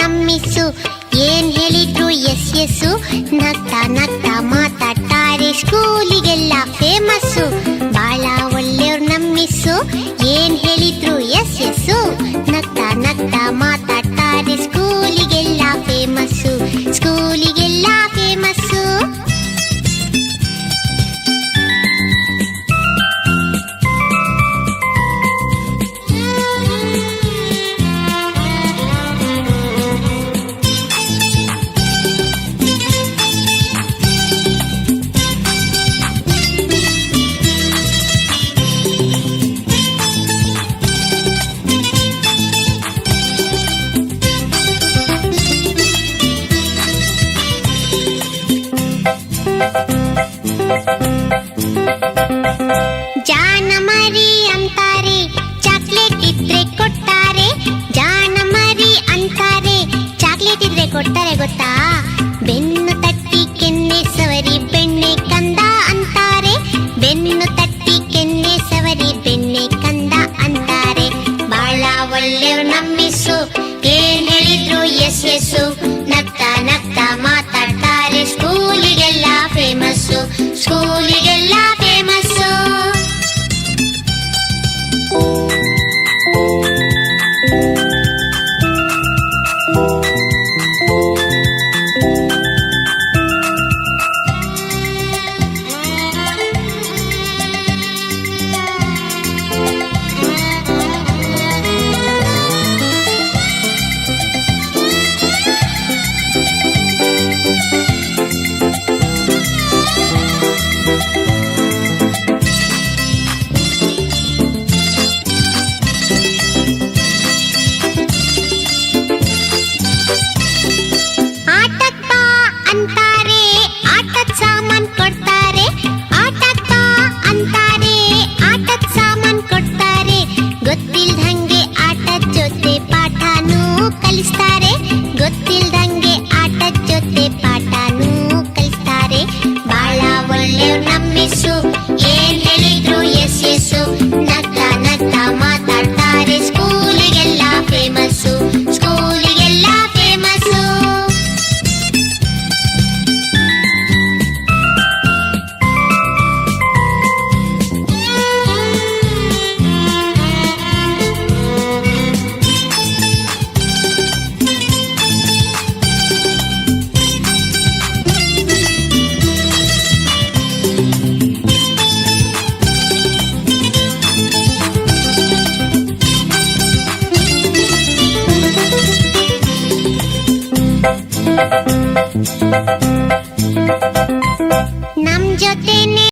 ನಮ್ಮಿಸು, ಏನ್ ಹೇಳಿದ್ರು S S. ನಗ್ತಾ ನಗ್ತಾ ಮಾತಾಡ್ತಾರೆ, ಸ್ಕೂಲಿಗೆಲ್ಲ ಫೇಮಸ್ಸು. ಬಾಳ ಒಳ್ಳೆಯವ್ರು ನಮ್ಮಿಸು, ಏನ್ ಹೇಳಿದ್ರು ಎಸ್ ಎಸ್ಸು. ನಗ್ತಾ ನಗ್ತಾ ಮಾತಾಡ್ತಾರೆ, ಸ್ಕೂಲಿಗೆಲ್ಲ ಫೇಮಸ್ಸು, ಸ್ಕೂಲಿಗೆಲ್ಲ ಫೇಮಸ್ಸು. ಜಾನ ಮರಿ ಅಂತಾರೆ, ಚಾಕ್ಲೇಟ್ ಇದ್ರೆ ಕೊಡ್ತಾರೆ. ಜಾನ ಮರಿ ಅಂತಾರೆ, ಚಾಕ್ಲೇಟ್ ಇದ್ರೆ ಕೊಡ್ತಾರೆ ಗೊತ್ತಾ. ಬೆನ್ನು ತಟ್ಟಿ ಕೆನ್ನೆ ಸವರಿ ಬೆಣ್ಣೆ ಕಂದ ಅಂತಾರೆ. ಬೆನ್ನು ತಟ್ಟಿ ಕೆನ್ನೆ ಸವರಿ ಬೆಣ್ಣೆ ಕಂದ ಅಂತಾರೆ. ಬಾಳ ಒಳ್ಳೆಯವ್ರು ನಮ್ಮಿಸು, ಏನ್ ಹೇಳಿದ್ರು ಎಸ್ ಎಸ್ಸು. ನಗ್ತಾ ನಗ್ತಾ ಮಾತಾಡ್ತಾರೆ, ಸ್ಕೂಲಿಗೆಲ್ಲ ಫೇಮಸ್ಸು, ಸ್ಕೂಲಿಗೆಲ್ಲ ಫೇಮಸ್ಸು. ಗೊತ್ತಿಲ್ದಂಗೆ ಆಟದ ಜೊತೆ ಪಾಠನೂ ಕಲಿಸ್ತಾರೆ. ಬಾಳ ಒಳ್ಳೆಯವ್ರು ನಮ್ಮಿಸು, ಏನ್ ಹೇಳಿದ್ರು ಎಸ್ ಎಸ್ಸು. ನಗ್ತಾ ನಗ್ತಾ ಮಾತಾಡ್ತಾರೆ, ಸ್ಕೂಲಿಗೆಲ್ಲ ಫೇಮಸ್ಸು, ಸ್ಕೂಲಿಗೆಲ್ಲ ಫೇಮಸ್ಸು.